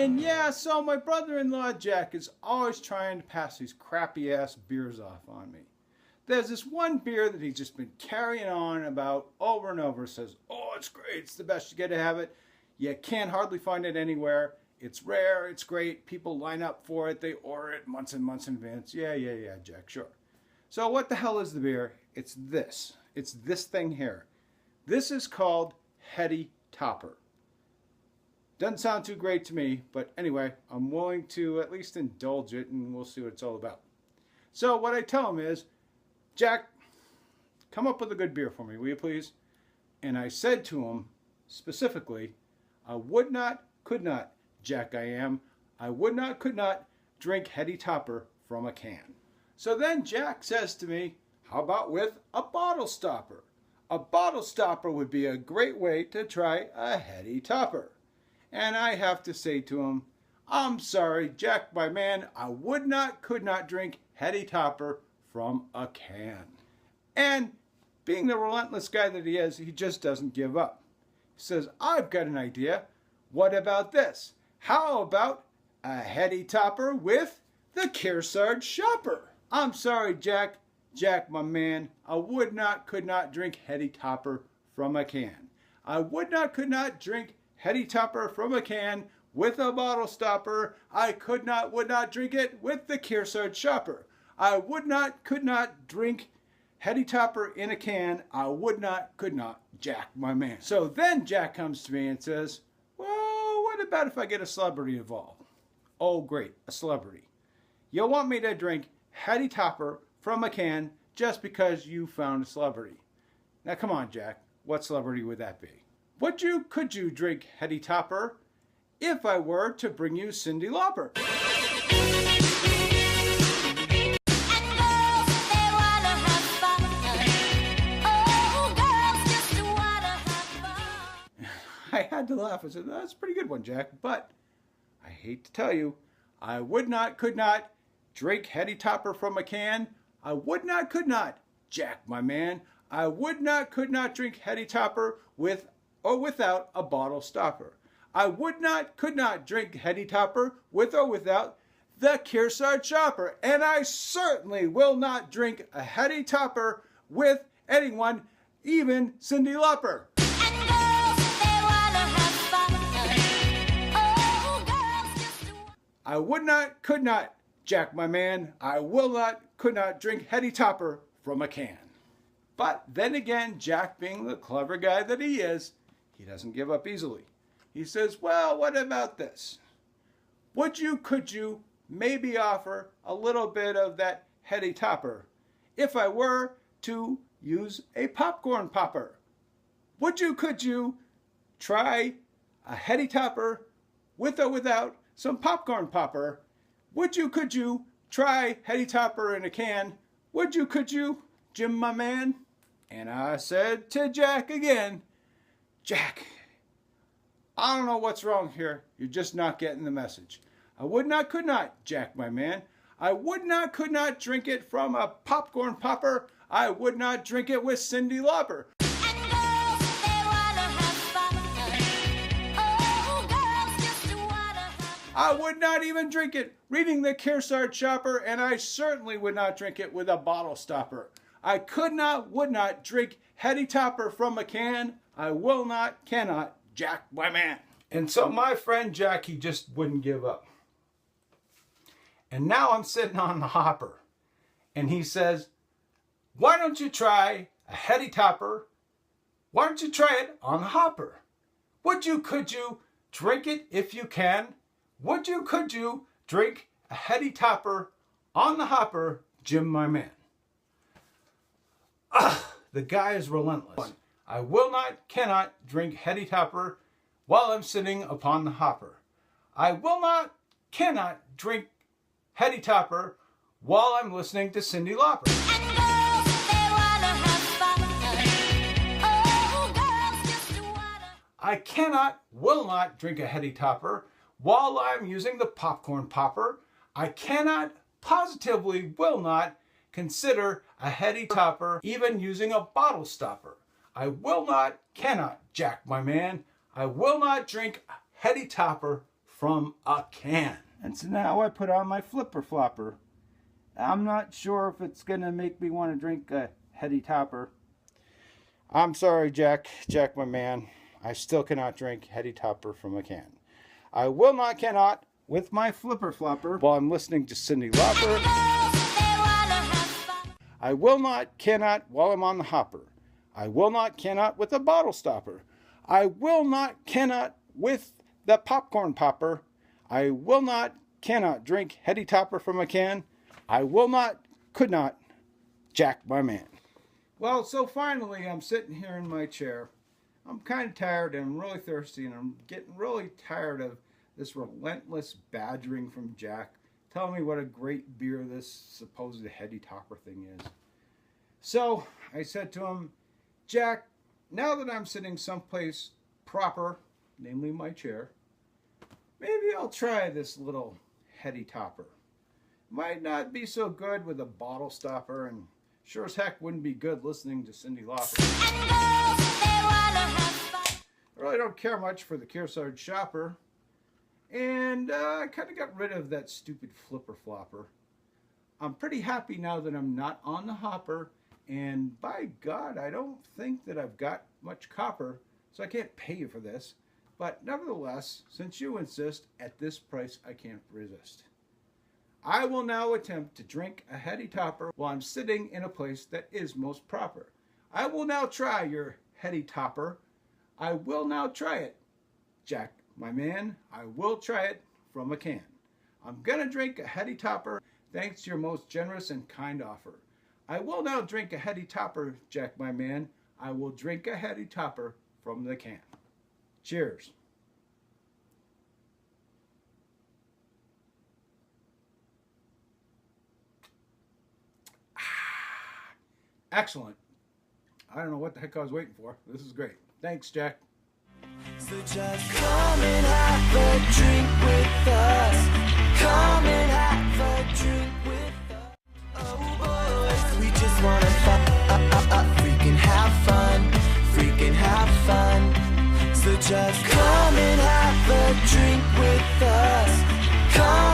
And yeah, so my brother-in-law Jack is always trying to pass these crappy ass beers off on me. There's this one beer that he's just been carrying on about over and over. Says, oh, it's great, it's the best, you get to have it. You can't hardly find it anywhere. It's rare, it's great, people line up for it, they order it months and months in advance. Yeah, Jack, sure. So what the hell is the beer? It's this thing here. This is called Heady Topper. Doesn't sound too great to me, but anyway, I'm willing to at least indulge it and we'll see what it's all about. So what I tell him is, Jack, come up with a good beer for me, will you please? And I said to him specifically, I would not, could not, Jack I am, I would not, could not drink Heady Topper from a can. So then Jack says to me, how about with a bottle stopper? A bottle stopper would be a great way to try a Heady Topper. And I have to say to him, I'm sorry, Jack, my man, I would not, could not drink Heady Topper from a can. And being the relentless guy that he is, he just doesn't give up. He says, I've got an idea. What about this? How about a Heady Topper with the Kearsarge Shopper? I'm sorry, Jack, my man, I would not, could not drink Heady Topper from a can. I would not, could not drink Heady Topper from a can with a bottle stopper. I could not, would not drink it with the Kearsarge Shopper. I would not, could not drink Heady Topper in a can. I would not, could not, Jack, my man. So then Jack comes to me and says, well, what about if I get a celebrity involved? Oh, great, a celebrity. You want me to drink Heady Topper from a can just because you found a celebrity. Now come on, Jack, what celebrity would that be? Would you, could you drink Heady Topper if I were to bring you Cyndi Lauper? I had to laugh. I said, that's a pretty good one, Jack, but I hate to tell you, I would not, could not drink Heady Topper from a can. I would not, could not, Jack, my man. I would not, could not drink Heady Topper with or without a bottle stopper. I would not, could not drink Heady Topper with or without the Kearsarge Shopper. And I certainly will not drink a Heady Topper with anyone, even Cyndi Lauper. I would not, could not, Jack, my man. I will not, could not drink Heady Topper from a can. But then again, Jack, being the clever guy that he is, he doesn't give up easily. He says, well, what about this? Would you, could you maybe offer a little bit of that Heady Topper if I were to use a popcorn popper? Would you, could you try a Heady Topper with or without some popcorn popper? Would you, could you try Heady Topper in a can? Would you, could you, Jim, my man? And I said to Jack again, Jack, I don't know what's wrong here. You're just not getting the message. I would not, could not, Jack, my man. I would not, could not drink it from a popcorn popper. I would not drink it with Cyndi Lauper. I would not even drink it reading the Kearsarge Shopper, and I certainly would not drink it with a bottle stopper. I could not, would not drink Heady Topper from a can. I will not, cannot, Jack, my man. And so my friend Jack, he just wouldn't give up. And now I'm sitting on the hopper, and he says, why don't you try a Heady Topper? Why don't you try it on the hopper? Would you, could you drink it if you can? Would you, could you drink a Heady Topper on the hopper, Jim, my man? The guy is relentless. I will not, cannot drink Heady Topper while I'm sitting upon the hopper. I will not, cannot drink Heady Topper while I'm listening to Cyndi Lauper. I cannot, will not drink a Heady Topper while I'm using the popcorn popper. I cannot, positively will not consider a Heady Topper even using a bottle stopper. I will not, cannot, Jack, my man. I will not drink a Heady Topper from a can. And so now I put on my flipper flopper. I'm not sure if it's going to make me want to drink a Heady Topper. I'm sorry, Jack, my man. I still cannot drink Heady Topper from a can. I will not, cannot, with my flipper flopper while I'm listening to Cyndi Lauper. I will not, cannot while I'm on the hopper. I will not, cannot with a bottle stopper. I will not, cannot with the popcorn popper. I will not, cannot drink Heady Topper from a can. I will not, could not, Jack, my man. Well, so finally I'm sitting here in my chair. I'm kind of tired and I'm really thirsty and I'm getting really tired of this relentless badgering from Jack, telling me what a great beer this supposed Heady Topper thing is. So I said to him, Jack, now that I'm sitting someplace proper, namely my chair, maybe I'll try this little Heady Topper. Might not be so good with a bottle stopper, and sure as heck wouldn't be good listening to Cyndi Lauper. I really don't care much for the Kearsarge shopper, and I kind of got rid of that stupid flipper flopper. I'm pretty happy now that I'm not on the hopper, and by God, I don't think that I've got much copper, so I can't pay you for this. But nevertheless, since you insist, at this price I can't resist. I will now attempt to drink a Heady Topper while I'm sitting in a place that is most proper. I will now try your Heady Topper. I will now try it. Jack, my man, I will try it from a can. I'm gonna drink a Heady Topper thanks to your most generous and kind offer. I will now drink a Heady Topper, Jack, my man. I will drink a Heady Topper from the can. Cheers. Excellent. I don't know what the heck I was waiting for. This is great. Thanks, Jack. So just come and have a drink with us. Come and have a drink with us. Oh boys, we just wanna freaking have fun. Freaking have fun. So just come and have a drink with us. Come